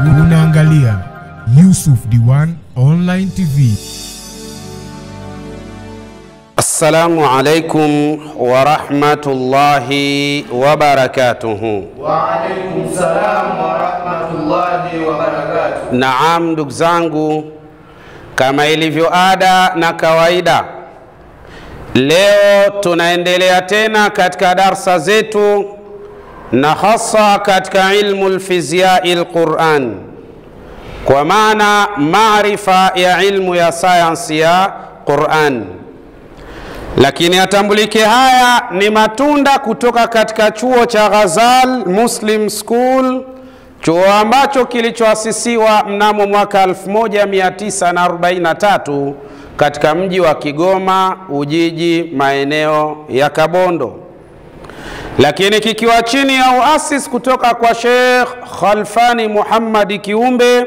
Unaangalia Yusuf Diwan Online TV. Assalamu alaikum wa rahmatullahi wa barakatuhu. Wa alaikum salam wa rahmatullahi wa barakatuhu. Naam, ndugu zangu, kama ilivyo ada na kawaida, leo tunaendelea tena katika darsa zetu, na hasa katika ilmu al-fizyai al-Qur'an, kwa maana maarifa ya ilmu ya sayansi ya Qur'an. Lakini atambulike haya ni matunda kutoka katika chuo cha Ghazal Muslim School, chuo ambacho kilichoasisiwa mnamo mwaka 1943 katika mji wa Kigoma Ujiji, maeneo ya Kabondo, lakini kikiwa chini ya uasis kutoka kwa Sheikh Khalfani Muhammad Kiumbe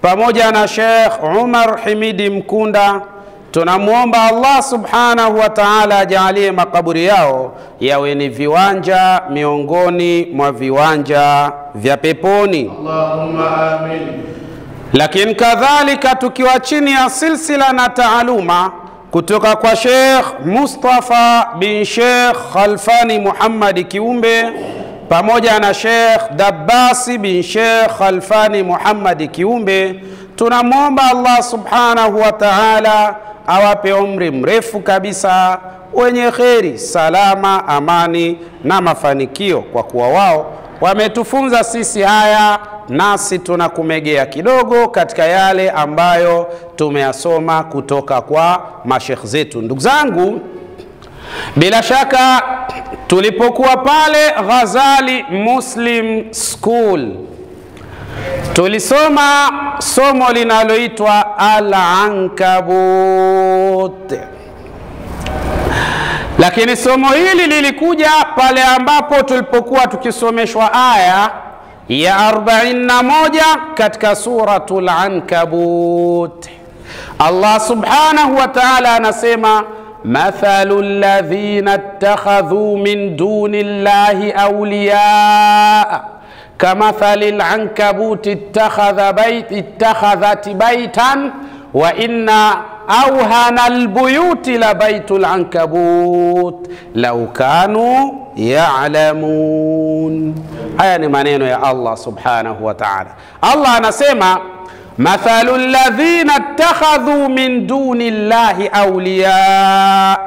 pamoja na Sheikh Umar Himidi Mkunda. Tunamuomba Allah subhanahu wa ta'ala ajalie makaburi yao yawe ni viwanja miongoni mwa viwanja vya peponi, Allahumma amin. Lakini kadhalika tukiwa chini ya silsila na taaluma kutoka kwa Sheikh Mustafa bin Sheikh Khalfani Muhammad Kiumbe pamoja na Sheikh Dabbasi bin Sheikh Khalfani Muhammad Kiumbe, tunamwomba Allah subhanahu wa ta'ala awape umri mrefu kabisa wenye kheri, salama, amani na mafanikio, kwa kuwa wao wametufunza sisi haya, nasi tunakumegea kidogo katika yale ambayo tumeyasoma kutoka kwa mashekh zetu. Ndugu zangu, bila shaka tulipokuwa pale Ghazali Muslim School tulisoma somo linaloitwa Al-Ankabut. Lakini somo hili lilikuja pale ambapo tulipokuwa tukisomeshwa aya ya 41 katika suratul Ankabut. Allah subhanahu wa ta'ala anasema, mathalu alladhina ittakhadhu min dunillahi awliyaa kamathali al-ankabut ittakhadhat baytan wa inna awhana al-buyuti la baytul ankabut law kanu ya'lamun. Haya ni maneno ya Allah subhanahu wa ta'ala. Allah anasema, mathalu alladhina ittakhadhu min dunillahi awliya,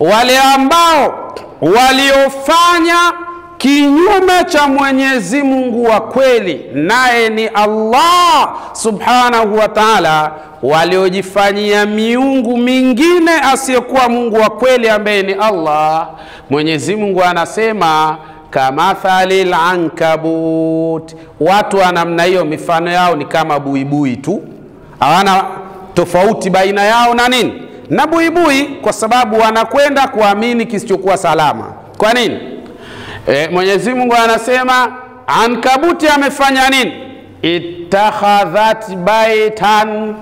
wale ambao waliofanya kinyume cha Mwenyezi Mungu wa kweli, naye ni Allah subhanahu wa ta'ala, waliojifanyia miungu mingine asiyokuwa Mungu wa kweli ambaye ni Allah. Mwenyezi Mungu anasema, kamathalil ankabut, watu wa namna hiyo mifano yao ni kama buibui tu, hawana tofauti baina yao na nini? Na buibui, kwa sababu wanakwenda kuamini kisichokuwa salama. Kwa nini? Mwenyezi Mungu anasema ankabuti amefanya nini? Ittakhadhat baitan,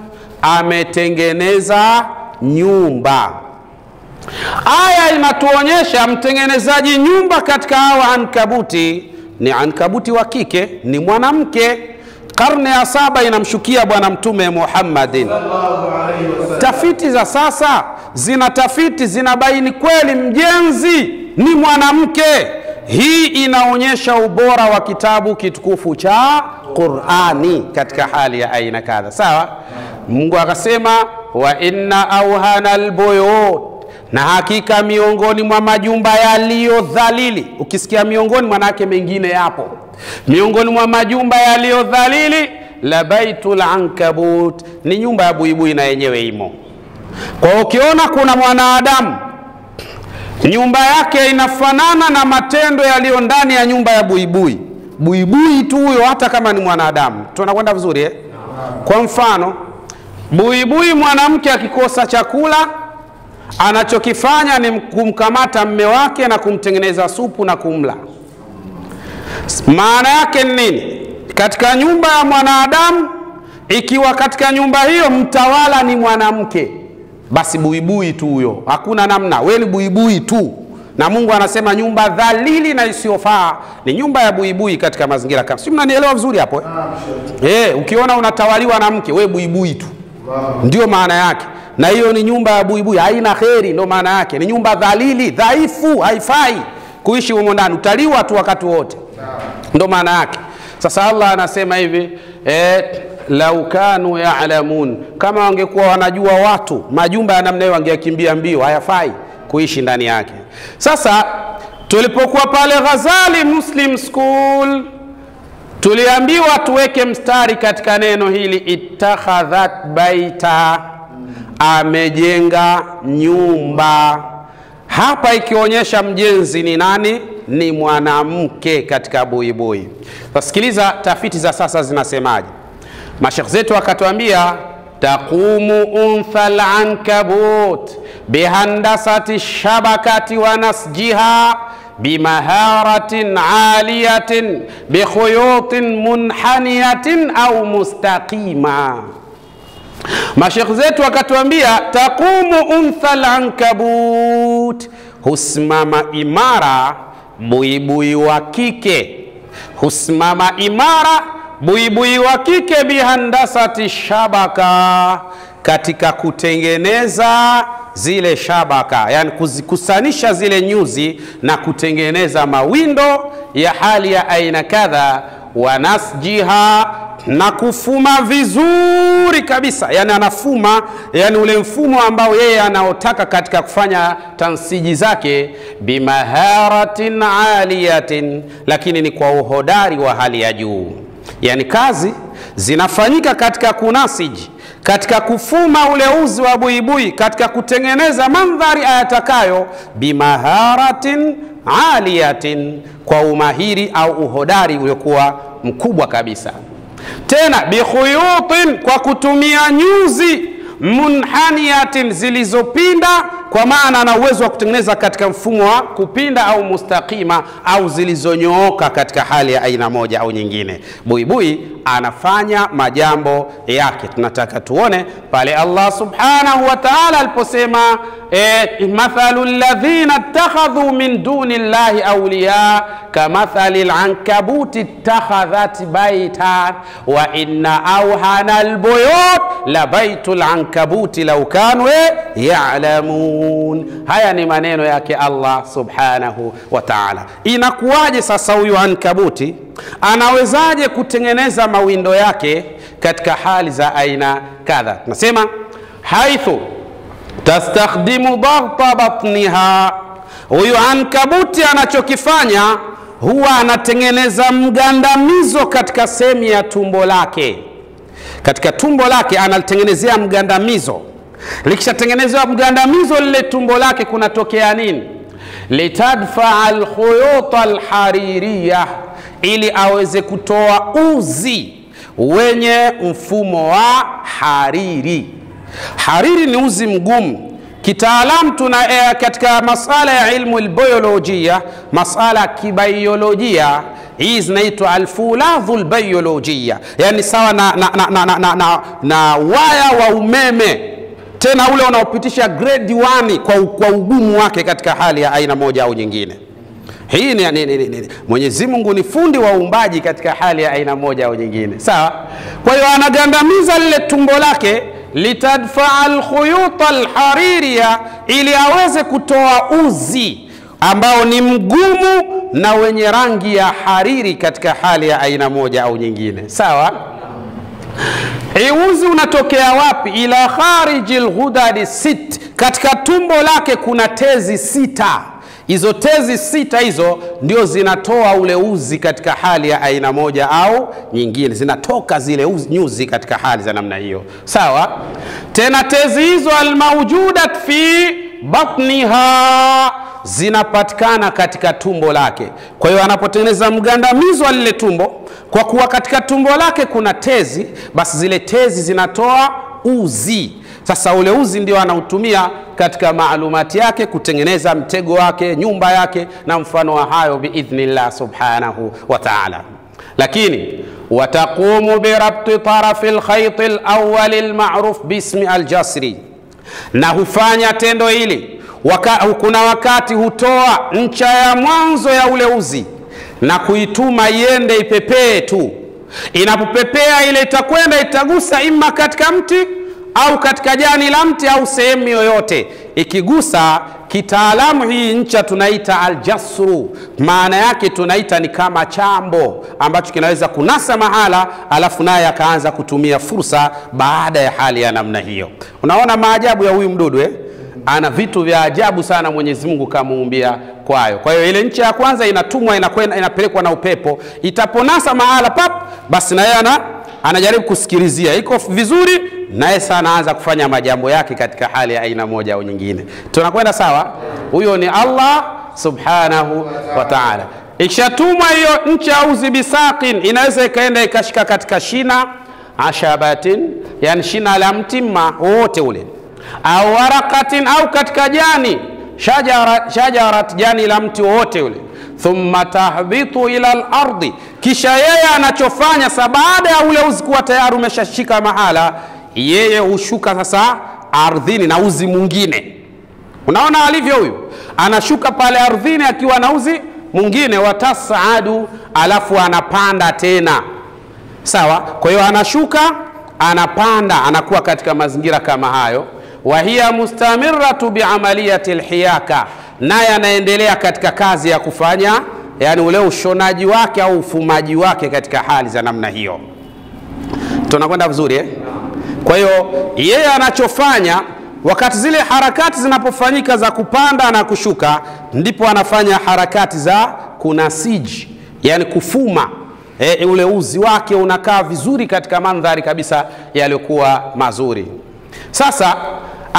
ametengeneza nyumba. Aya inatuonyesha mtengenezaji nyumba katika hawa ankabuti ni ankabuti wa kike, ni mwanamke. Karne ya 7 inamshukia Bwana Mtume Muhammadin. Tafiti za sasa zinabaini kweli mjenzi ni mwanamke. Hii inaonyesha ubora wa kitabu kitukufu cha Qur'ani katika hali ya aina kadha. Sawa? Mungu akasema, wa inna awhana albuyut, na hakika miongoni mwa majumba yaliyodhalili. Ukisikia miongoni, manake mengine yapo. Miongoni mwa majumba yaliyodhalili la baitul ankabut, ni nyumba ya buibui, na yenyewe imo. Kwa ukiona kuna mwanadamu nyumba yake inafanana na matendo yaliyo ndani ya nyumba ya buibui, buibui tu huyo, hata kama ni mwanadamu, tunakwenda vizuri eh? Kwa mfano, buibui mwanamke akikosa chakula, anachokifanya ni kumkamata mme wake na kumtengeneza supu na kumla. Maana yake ni nini? Katika nyumba ya mwanadamu, ikiwa katika nyumba hiyo mtawala ni mwanamke, basi buibui tu huyo, hakuna namna, wewe ni buibui tu. Na Mungu anasema nyumba dhalili na isiyofaa ni nyumba ya buibui katika mazingira kama. Si mnanielewa vizuri hapo? Ukiona unatawaliwa na mke, we buibui tu. Ndio maana yake. Na hiyo ni nyumba ya buibui, haina kheri, ndio maana yake. Ni nyumba dhalili, dhaifu, haifai kuishi humo ndani, utaliwa tu wakati wote. Ndio maana yake. Sasa Allah anasema hivi, lau kanu ya'lamun, kama wangekuwa wanajua watu majumba ya namna hiyo wangekimbia mbio, hayafai kuishi ndani yake. Sasa tulipokuwa pale Ghazali Muslim School, tuliambiwa tuweke mstari katika neno hili, ittakhadhat baita, amejenga nyumba. Hapa ikionyesha mjenzi ni nani? Ni mwanamke katika buibui. Sikiliza tafiti za sasa zinasemaje. Mashekh zetu wakatuambia, taqumu unthal ankabut bihandasati shabakati wa nasjiha bimaharatin aliyatin bikhuyutin munhaniyatin au mustaqima. Mashekh zetu wakatuambia, taqumu unthal ankabut, husimama imara buibui wa kike, husimama imara buibui wa kike bihandasati shabaka, katika kutengeneza zile shabaka, yani kuzikusanisha zile nyuzi na kutengeneza mawindo ya hali ya aina kadha, wa nasjiha, na kufuma vizuri kabisa, yani anafuma, yani ule mfumo ambao yeye anaotaka katika kufanya tansiji zake, bimaharatin aliyatin, lakini ni kwa uhodari wa hali ya juu. Yani kazi zinafanyika katika kunasiji, katika kufuma ule uzi wa buibui, katika kutengeneza mandhari ayatakayo, bimaharatin aliyatin, kwa umahiri au uhodari uliokuwa mkubwa kabisa. Tena bikhuyutin, kwa kutumia nyuzi, munhaniyatin, zilizopinda, kwa maana ana uwezo wa kutengeneza katika mfumo wa kupinda, au mustaqima, au zilizonyooka katika hali ya aina moja au nyingine. Buibui anafanya majambo yake. Tunataka tuone pale Allah subhanahu wa ta'ala aliposema, mathalu alladhina ittakhadhu min duni llahi awliya kamathali al-ankabuti ittakhadhat baytan wa inna awhana al-buyut la baytul ankabuti law kanu ya'lamun. Haya ni maneno yake Allah subhanahu wa ta'ala. Inakuwaje sasa huyu ankabuti anawezaje kutengeneza mawindo yake katika hali za aina kadha? Tunasema haithu tastakhdimu dhaghta batniha, huyu ankabuti anachokifanya huwa anatengeneza mgandamizo katika sehemu ya tumbo lake. Katika tumbo lake analitengenezea mgandamizo. Likishatengenezewa mgandamizo lile tumbo lake, kunatokea nini? Litadfa alkhuyut alhaririyah, ili aweze kutoa uzi wenye mfumo wa hariri. Hariri ni uzi mgumu. Kitaalamu tuna katika masala ya ilmu albiolojia, masala kibiolojia, hii zinaitwa alfuladhu albiolojia, yani sawa na waya wa umeme, tena ule unaopitisha grade 1 kwa ugumu wake katika hali ya aina moja au nyingine. Hii ni Mwenyezi Mungu ni fundi wa uumbaji katika hali ya aina moja au nyingine. Sawa? Kwa hiyo anagandamiza lile tumbo lake, litadfa alkhuyut alhaririya, ili aweze kutoa uzi ambao ni mgumu na wenye rangi ya hariri katika hali ya aina moja au nyingine. Sawa? Uzi unatokea wapi? Ila kharijil ghudadi sit, katika tumbo lake kuna tezi 6. Hizo tezi 6 hizo ndio zinatoa ule uzi katika hali ya aina moja au nyingine, zinatoka zile nyuzi katika hali za namna hiyo. Sawa? Tena tezi hizo almawjudat fi batniha, zinapatikana katika tumbo lake. Kwa hiyo anapotengeneza mgandamizo wa lile tumbo, kwa kuwa katika tumbo lake kuna tezi, basi zile tezi zinatoa uzi. Sasa ule uzi ndio anautumia katika maalumati yake, kutengeneza mtego wake, nyumba yake na mfano wa hayo, biidhnillah subhanahu wa ta'ala. Lakini wataqumu birabti tarafi alkhayt alawwal almaruf bismi aljasri, na hufanya tendo hili, kuna wakati hutoa ncha ya mwanzo ya ule uzi na kuituma iende ipepee tu. Inapopepea ile itakwenda itagusa ima katika mti au katika jani la mti au sehemu yoyote. Ikigusa kitaalamu hii ncha tunaita aljasru, maana yake tunaita ni kama chambo ambacho kinaweza kunasa mahala alafu naye akaanza kutumia fursa baada ya hali ya namna hiyo. Unaona maajabu ya huyu mdudu ana vitu vya ajabu sana Mwenyezi Mungu kamuumbia kwayo. Kwa hiyo ile ncha ya kwanza inatumwa, inakwenda, inapelekwa na upepo, itaponasa mahala pap, basi na yeye anajaribu kusikilizia iko vizuri, naye sana anaanza kufanya majambo yake katika hali ya aina moja au nyingine. Tunakwenda sawa? Huyo ni Allah subhanahu wa ta'ala. Ikishatumwa hiyo ncha uzi bisaqin, inaweza ikaenda ikashika katika shina ashabatin, yani shina la mtima wote ule, au waraqatin, au katika jani shajarat, jani la mti wote ule. Thumma tahbitu ila al-ardi, kisha yeye anachofanya baada ya ule uzi kuwa tayari umeshashika mahala, yeye hushuka sasa ardhini na uzi mwingine. Unaona alivyo huyu, anashuka pale ardhini akiwa na uzi mwingine, watasaadu, alafu anapanda tena. Sawa? Kwa hiyo anashuka, anapanda, anakuwa katika mazingira kama hayo. Wa hiya mustamirratu biamaliyati alhiyaka, naye anaendelea katika kazi ya kufanya yani ule ushonaji wake au ufumaji wake katika hali za namna hiyo. Tunakwenda vizuri Kwa hiyo yeye anachofanya wakati zile harakati zinapofanyika za kupanda na kushuka, ndipo anafanya harakati za kunasiji, yani kufuma. Ule uzi wake unakaa vizuri katika mandhari kabisa yaliokuwa mazuri. Sasa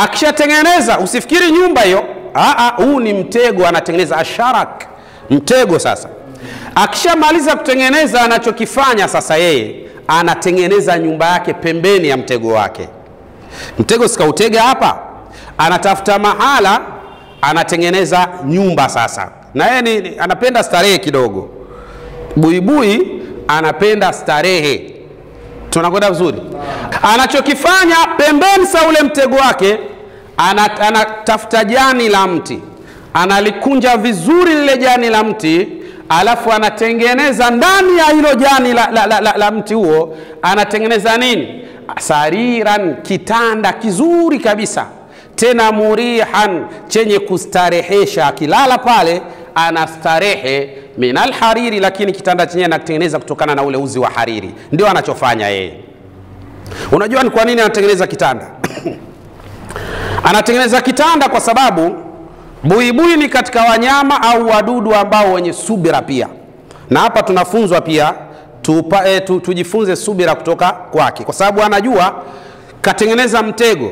akishatengeneza, usifikiri nyumba hiyo, huu ni mtego, anatengeneza asharak, mtego. Sasa akishamaliza kutengeneza, anachokifanya sasa yeye anatengeneza nyumba yake pembeni ya mtego wake. Mtego sikautega hapa, anatafuta mahala anatengeneza nyumba sasa. Na yeye anapenda starehe kidogo, buibui anapenda starehe. Tunakwenda vizuri? Anachokifanya pembeni sa ule mtego wake, anatafuta jani la mti, analikunja vizuri lile jani la mti, alafu anatengeneza ndani ya hilo jani la mti huo, anatengeneza nini? Sariran, kitanda kizuri kabisa, tena murihan, chenye kustarehesha. Akilala pale anastarehe, minal hariri, lakini kitanda chenye anatengeneza kutokana na ule uzi wa hariri. Ndio anachofanya yeye. Unajua ni kwa nini anatengeneza kitanda? Anatengeneza kitanda kwa sababu buibui ni katika wanyama au wadudu ambao wenye subira pia. Na hapa tunafunzwa pia tujifunze subira kutoka kwake, kwa sababu anajua katengeneza mtego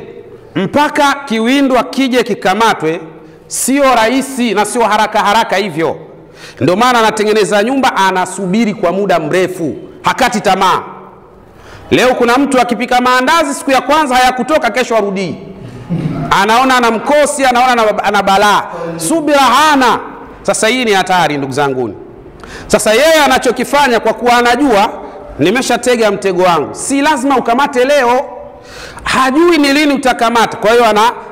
mpaka kiwindwa kije kikamatwe sio rahisi na sio haraka haraka hivyo. Ndio maana anatengeneza nyumba, anasubiri kwa muda mrefu, hakati tamaa. Leo kuna mtu akipika maandazi siku ya kwanza hayakutoka, kesho arudi, anaona ana mkosi, anaona ana balaa, subira hana. Sasa hii ni hatari ndugu zangu. Sasa yeye anachokifanya, kwa kuwa anajua nimeshatega mtego wangu, si lazima ukamate leo, hajui ni lini utakamata. Kwa hiyo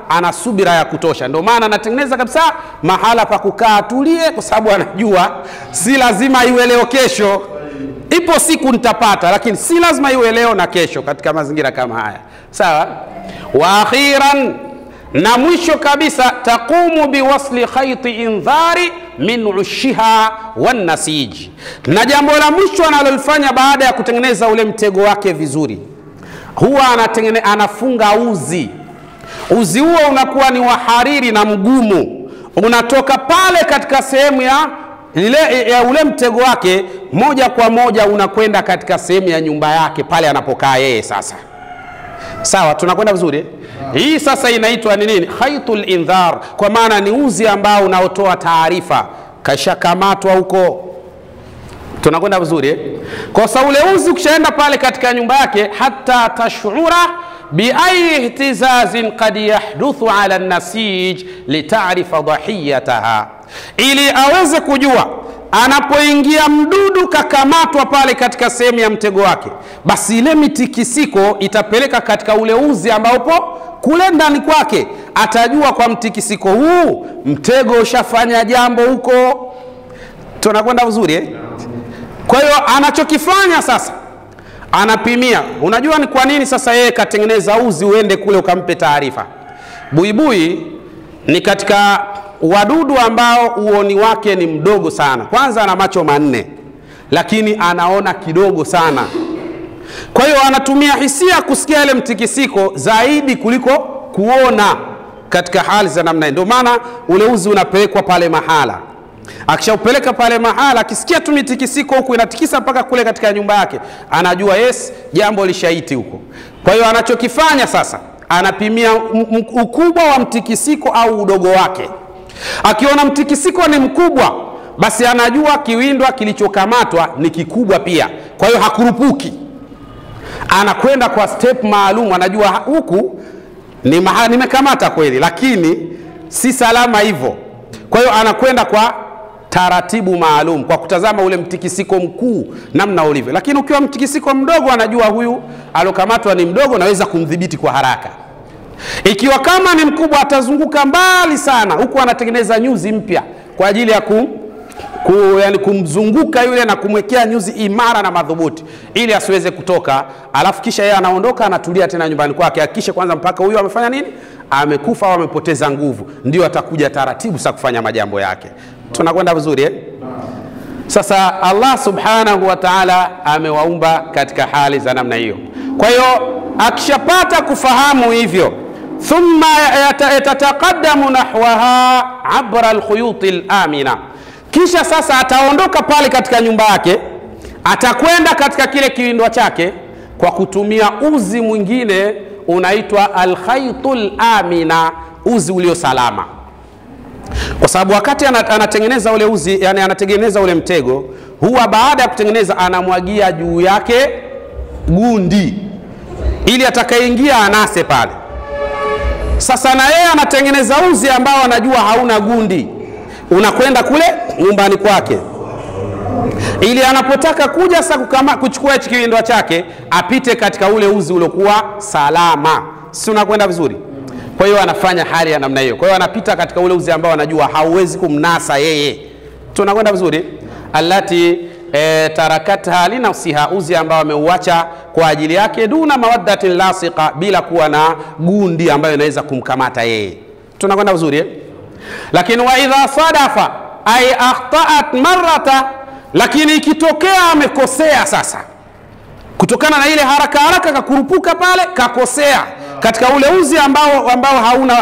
ana subira ya kutosha. Ndio maana anatengeneza kabisa mahala pa kukaa tulie, kwa sababu anajua si lazima iwe leo kesho. Ipo siku nitapata, lakini si lazima iwe leo na kesho katika mazingira kama haya. Sawa? Wa akhiran, na mwisho kabisa, taqumu biwasli khayti indhari min ushiha wan nasij. Na jambo la mwisho analolifanya baada ya kutengeneza ule mtego wake vizuri, huwa anafunga uzi. Uzi huo unakuwa ni wa hariri na mgumu, unatoka pale katika sehemu ya ule mtego wake, moja kwa moja unakwenda katika sehemu ya nyumba yake pale anapokaa yeye sasa. Sawa? Tunakwenda vizuri? Hii sasa inaitwa ni nini? Khaytul indhar, kwa maana ni uzi ambao unaotoa taarifa kashakamatwa huko. Tunakwenda vizuri? Kwa sababu ule uzi ukishaenda pale katika nyumba yake, hata tashura bi ay ihtizazin qad yahduthu ala an-nasij lita'rifa dhahiyataha, ili aweze kujua anapoingia mdudu kakamatwa pale katika sehemu ya mtego wake, basi ile mitikisiko itapeleka katika ule uzi ambapo kule ndani kwake atajua kwa mtikisiko huu mtego ushafanya jambo huko. Tunakwenda vizuri eh? Kwa hiyo anachokifanya sasa, anapimia. Unajua ni kwa nini sasa yeye katengeneza uzi uende kule ukampe taarifa? Buibui ni katika wadudu ambao uoni wake ni mdogo sana. Kwanza ana macho manne, lakini anaona kidogo sana. Kwa hiyo anatumia hisia kusikia ile mtikisiko zaidi kuliko kuona katika hali za namna. Ndio maana ule uzi unapelekwa pale mahala. Akishaupeleka pale mahala, akisikia tu mitikisiko huku inatikisa mpaka kule katika nyumba yake, anajua yes, jambo lishaiti huko. Kwa hiyo anachokifanya sasa, anapimia ukubwa wa mtikisiko au udogo wake. Akiona mtikisiko ni mkubwa, basi anajua kiwindwa kilichokamatwa ni kikubwa pia. Kwa hiyo hakurupuki, anakwenda kwa step maalum. Anajua huku nimekamata kweli, lakini si salama hivyo. Kwa hiyo anakwenda kwa taratibu maalum, kwa kutazama ule mtikisiko mkuu namna ulivyo. Lakini ukiwa mtikisiko mdogo, anajua huyu alokamatwa ni mdogo, naweza kumdhibiti kwa haraka. Ikiwa kama ni mkubwa, atazunguka mbali sana, huku anatengeneza nyuzi mpya kwa ajili ya yani kumzunguka yule na kumwekea nyuzi imara na madhubuti ili asiweze kutoka. Alafu kisha yeye anaondoka, anatulia tena nyumbani kwake. Hakikisha kwanza mpaka huyu amefanya nini, amekufa au amepoteza nguvu, ndio atakuja taratibu sasa kufanya majambo yake. Tunakwenda vizuri eh? Sasa Allah subhanahu wa ta'ala amewaumba katika hali za namna hiyo. Kwa hiyo akishapata kufahamu hivyo, thumma yatataqaddamu nahwaha abra alkhuyut alamina, kisha sasa ataondoka pale katika nyumba yake, atakwenda katika kile kiwindwa chake kwa kutumia uzi mwingine unaitwa alkhaytul amina, uzi ulio salama. Kwa sababu wakati anatengeneza ule uzi, yani anatengeneza ule mtego, huwa baada ya kutengeneza anamwagia juu yake gundi ili atakayeingia anase pale. Sasa na yeye anatengeneza uzi ambao anajua hauna gundi, unakwenda kule nyumbani kwake ili anapotaka kuja sasa kuchukua kiwindwa chake apite katika ule uzi uliokuwa salama. Si unakwenda vizuri? Kwa hiyo anafanya hali ya namna hiyo. Kwa hiyo anapita katika ule uzi ambao anajua hauwezi kumnasa yeye. Tunakwenda vizuri? Allati tarakatha li nafsiha, uzi ambao ameuacha kwa ajili yake, duna mawaddatin lasiqa, bila kuwa na gundi ambayo inaweza kumkamata yeye. Tunakwenda vizuri eh? Lakini wa idha sadafa ay akhta'at marrata, lakini ikitokea amekosea sasa, kutokana na ile haraka kakurupuka pale, kakosea katika ule uzi ambao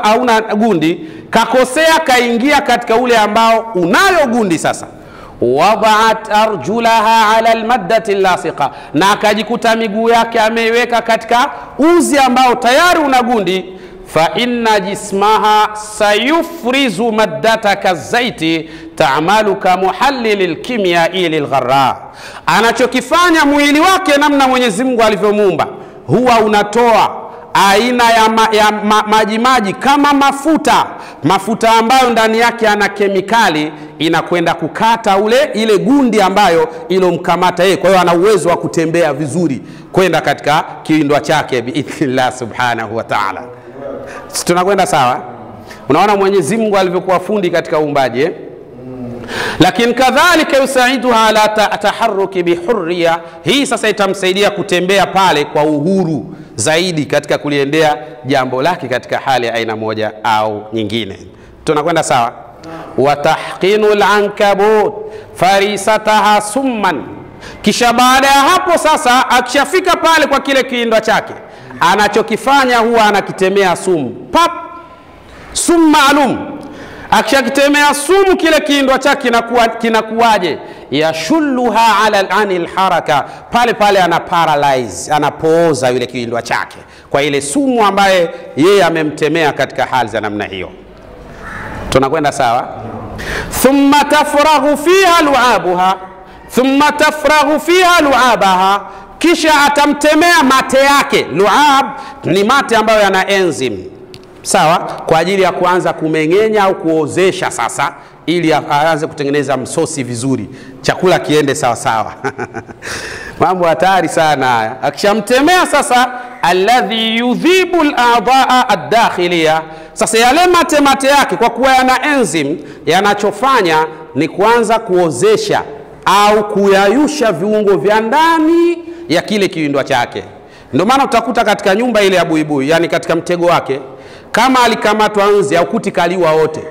hauna gundi, kakosea kaingia katika ule ambao unayo gundi. Sasa wada'at arjulaha ala almaddati lasiqa, na akajikuta miguu yake ameiweka katika uzi ambao tayari una gundi, fa inna jismaha sayufrizu maddataka zaiti ta'malu ka muhallilil kimyai lilgharra. Anachokifanya mwili wake, namna Mwenyezi Mungu alivyomuumba, huwa unatoa aina ya majimaji kama mafuta ambayo ndani yake ana kemikali, inakwenda kukata ile gundi ambayo ilomkamata yeye. Kwa hiyo ana uwezo wa kutembea vizuri kwenda katika kiwindwa chake biidhnillah subhanahu wa ta'ala. Tunakwenda sawa? Unaona Mwenyezi Mungu alivyokuwa fundi katika uumbaji eh? Lakini kadhalika yusaiduha ala taharruki bihurriya, hii sasa itamsaidia kutembea pale kwa uhuru zaidi katika kuliendea jambo lake katika hali ya aina moja au nyingine. Tunakwenda sawa? Wa tahqinul ankabut farisataha summan, kisha baada ya hapo sasa akishafika pale kwa kile kiwindwa chake, anachokifanya huwa anakitemea sumu pap, sumu maalum. Akishakitemea sumu kile kiwindwa chake kinakuwaje? Yashulluha ala anil haraka, pale ana paralyze, anapooza yule kiwindwa chake kwa ile sumu ambaye yeye amemtemea katika hali za namna hiyo. Tunakwenda sawa? Thumma tafraghu fiha lu'abaha, kisha atamtemea mate yake. Lu'ab ni mate ambayo yana enzyme, sawa, kwa ajili ya kuanza kumengenya au kuozesha sasa, ili aanze kutengeneza msosi vizuri, chakula kiende sawa sawa. Mambo hatari sana haya. Akishamtemea sasa alladhi yudhibu al-a'dha'a ad-dakhiliya. Sasa yale mate yake kwa kuwa yana enzim, yanachofanya ni kuanza kuozesha au kuyayusha viungo vya ndani ya kile kiwindwa chake. Ndio maana utakuta katika nyumba ile ya buibui, yani katika mtego wake, kama alikamatwa nzi au kuti kaliwa wote,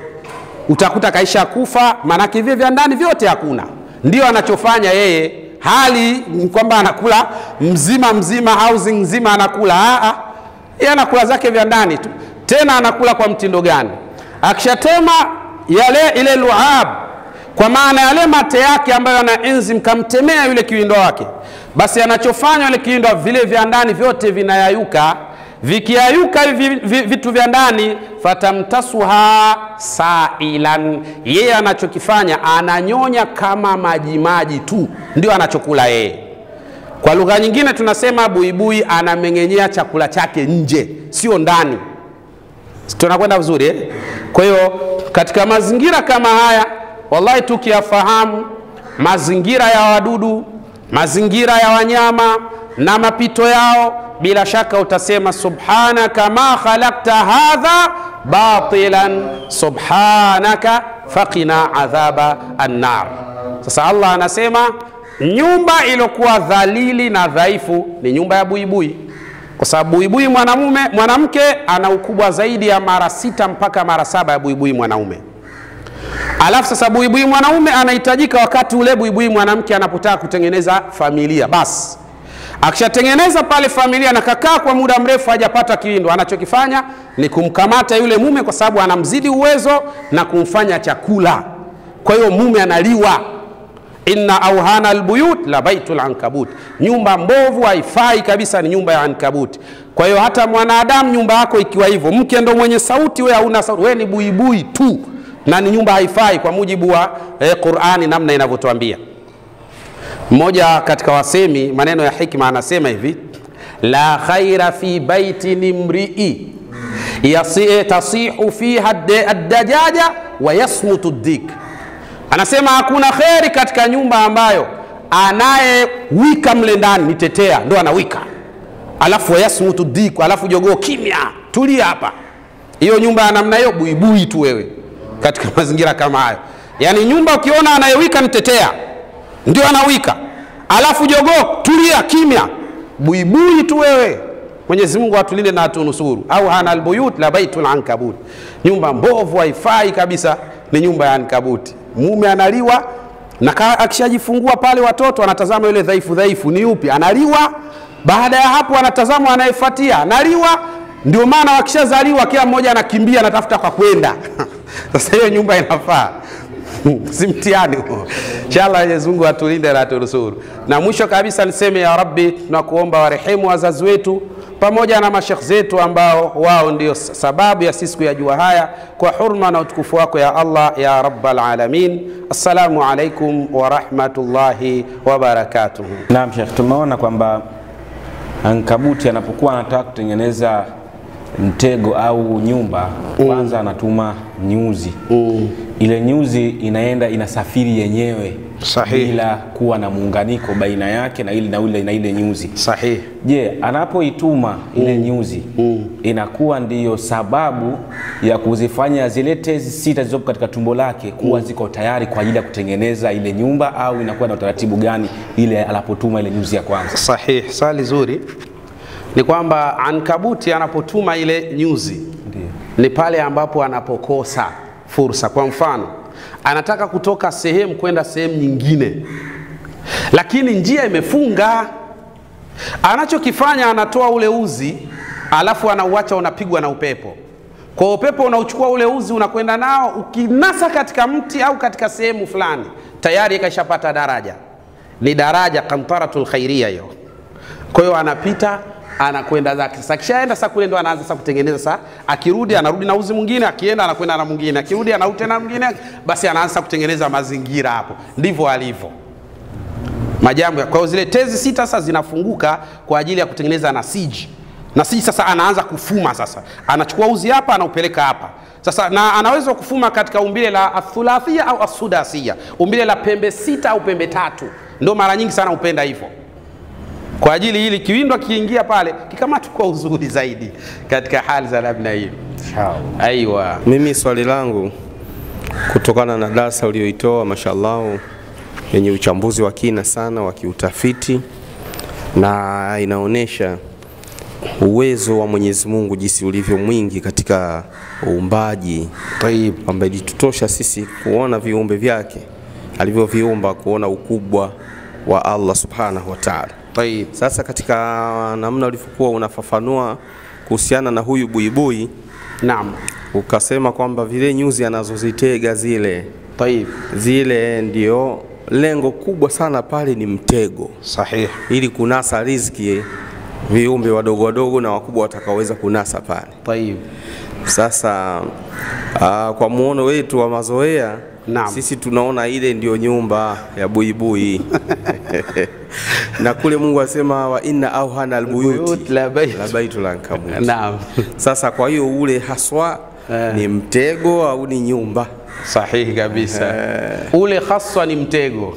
utakuta kaisha kufa, maana vile vya ndani vyote hakuna. Ndio anachofanya yeye, hali kwamba anakula mzima housing nzima anakula. Yeye anakula zake vya ndani tu. Tena anakula kwa mtindo gani? Akishatema ile luab, kwa maana yale mate yake ambayo ana enzim kamtemea yule kiwindo wake, basi anachofanya yule kiwindo vile vya ndani vyote vinayayuka. Vikiyayuka vitu vya ndani, fatamtasuha sailan, yeye anachokifanya ananyonya kama majimaji tu, ndio anachokula yeye. Kwa lugha nyingine tunasema buibui anameng'enyea chakula chake nje, sio ndani. Tunakwenda vizuri Kwa hiyo katika mazingira kama haya, wallahi tukiyafahamu mazingira ya wadudu, mazingira ya wanyama na mapito yao, bila shaka utasema subhanaka ma khalaqta hadha batilan subhanaka faqina adhaba an-nar. Sasa Allah anasema nyumba iliyokuwa dhalili na dhaifu ni nyumba ya buibui, kwa sababu buibui mwanamke ana ukubwa zaidi ya mara 6 mpaka mara 7 ya buibui mwanaume. Alafu sasa buibui mwanaume anahitajika wakati ule buibui mwanamke anapotaka kutengeneza familia. Basi akishatengeneza pale familia na kakaa kwa muda mrefu hajapata kiwindo, anachokifanya ni kumkamata yule mume, kwa sababu anamzidi uwezo, na kumfanya chakula. Kwa hiyo mume analiwa. Inna auhana albuyut la baitul ankabut, nyumba mbovu haifai kabisa ni nyumba ya ankabut. Kwa hiyo hata mwanadamu nyumba yako ikiwa hivyo, mke ndo mwenye sauti, wewe hauna sauti, wewe ni buibui tu, na ni nyumba haifai kwa mujibu wa Qur'ani namna inavyotuambia. Mmoja katika wasemi maneno ya hikma anasema hivi: la khaira fi baitin imri'i tasihu fiha ad-dajaja wa yasmutu ad-dik. Anasema hakuna khairi katika nyumba ambayo anayewika mle ndani ni tetea, ndo anawika, alafu yasmutu ad-dik, alafu jogoo kimya, tulia hapa. Hiyo nyumba ya namna hiyo buibui tu wewe katika mazingira kama hayo. Yani nyumba ukiona anayewika ni tetea, ndio anawika, alafu jogoo tulia kimya, buibui tu wewe. Mwenyezi Mungu atulinde na atunusuru. Au hana albuyut la baitul ankabut, nyumba mbovu haifai kabisa ni nyumba ya ankabuti. Mume analiwa, na akishajifungua pale watoto anatazama yule dhaifu ni yupi, analiwa. Baada ya hapo anatazama anayefuatia, analiwa. Ndio maana wakishazaliwa kila mmoja anakimbia anatafuta kwa kwenda. Sasa hiyo nyumba inafaa si mtihani. Inshallah Mwenyezi Mungu atulinde na atunusuru. Na mwisho kabisa niseme ya Rabbi, tunakuomba warehemu wazazi wetu pamoja na mashekh zetu ambao wao ndio sababu ya sisi kuyajua haya, kwa hurma na utukufu wako ya Allah ya Rabbal Alamin. Assalamu alaikum wa rahmatullahi wa barakatuh. Naam Sheikh, tumeona kwamba ankabuti anapokuwa anataka kutengeneza mtego au nyumba, kwanza anatuma nyuzi. Ile nyuzi inaenda inasafiri yenyewe. Sahihi. Bila kuwa na muunganiko baina yake na ile nyuzi. Sahihi. Je, anapoituma ile nyuzi inakuwa ndiyo sababu ya kuzifanya zile tezi 6 zilizopo katika tumbo lake kuwa ziko tayari kwa ajili ya kutengeneza ile nyumba, au inakuwa na utaratibu gani ile anapotuma ile nyuzi ya kwanza? Sahihi. Swali zuri. Ni kwamba ankabuti anapotuma ile nyuzi, ni pale ambapo anapokosa fursa. Kwa mfano, anataka kutoka sehemu kwenda sehemu nyingine, lakini njia imefunga. Anachokifanya anatoa ule uzi, alafu anauacha unapigwa na upepo. Kwa upepo unauchukua ule uzi unakwenda nao, ukinasa katika mti au katika sehemu fulani, tayari ikashapata daraja. Ni daraja qantaratul khairia hiyo. Kwa hiyo anapita, anakwenda zake. Sasa kishaenda sasa kule ndo anaanza sasa kutengeneza. Sasa akirudi anarudi na uzi mwingine, akienda anakwenda na mwingine, akirudi anarudi tena mwingine, basi anaanza kutengeneza mazingira hapo. Ndivyo alivyo majambo. Kwa hiyo zile tezi 6 sasa zinafunguka kwa ajili ya kutengeneza nasiji. Nasiji sasa anaanza kufuma. Sasa anachukua uzi hapa anaupeleka hapa. Sasa na anaweza kufuma katika umbile la athulathia au asudasiyya, umbile la pembe 6 au pembe 3. Ndio mara nyingi sana upenda hivyo. kwa ajili ili kiwindo kiingia pale kikamatwa kwa uzuri zaidi katika hali za namna hiyo. Aiwa. Mimi swali langu kutokana na darasa ulioitoa mashallah yenye uchambuzi wa kina sana wa kiutafiti na inaonesha uwezo wa Mwenyezi Mungu jinsi ulivyo mwingi katika uumbaji, kwamba ilitutosha sisi kuona viumbe vyake alivyoviumba, kuona ukubwa wa Allah subhanahu wa ta'ala. Sasa katika namna ulivyokuwa unafafanua kuhusiana na huyu buibui, naam, ukasema kwamba vile nyuzi anazozitega zile ndio lengo kubwa sana pale, ni mtego sahihi, ili kunasa riziki viumbe wadogo wadogo na wakubwa watakaoweza kunasa pale. Sasa kwa muono wetu wa mazoea, sisi tunaona ile ndio nyumba ya buibui na kule Mungu asema wa inna auhana albuyuti la baitul ankabut. Naam. Sasa kwa hiyo ule haswa ni mtego au ni nyumba? Sahihi kabisa. Ule haswa ni mtego.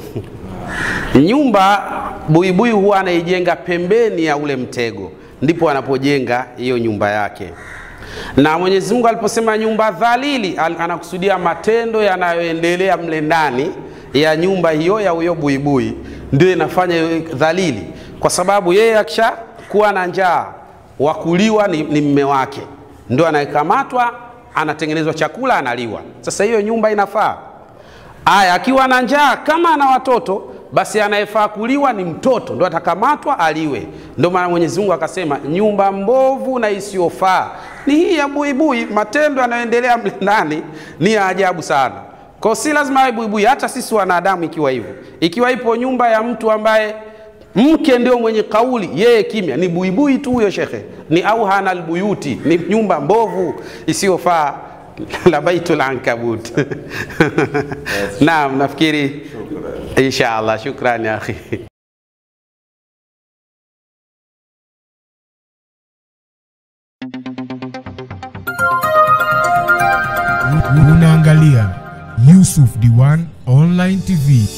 Nyumba buibui huwa anaijenga pembeni ya ule mtego, ndipo anapojenga hiyo nyumba yake. Na Mwenyezi Mungu aliposema nyumba dhalili, anakusudia matendo yanayoendelea mle ndani ya nyumba hiyo ya huyo buibui, ndio inafanya dhalili, kwa sababu yeye akisha kuwa na njaa, wakuliwa ni mme wake, ndio anayekamatwa, anatengenezwa chakula, analiwa. Sasa hiyo nyumba inafaa. Aya, akiwa na njaa kama ana watoto, basi anayefaa kuliwa ni mtoto, ndio atakamatwa aliwe. Ndio maana Mwenyezi Mungu akasema nyumba mbovu na isiyofaa ni hii ya buibui. Matendo yanayoendelea mle ndani ni ya ajabu sana. Kwa si lazima awe buibui, hata sisi wanadamu ikiwa hivyo. Ikiwa ipo nyumba ya mtu ambaye mke ndio mwenye kauli, yeye kimya, ni buibui tu huyo shekhe, ni auhana albuyuti, ni nyumba mbovu isiyofaa la baitul ankabut. Naam, nafikiri inshallah. Shukrani akhi. Unaangalia Yusuf Diwan Online TV.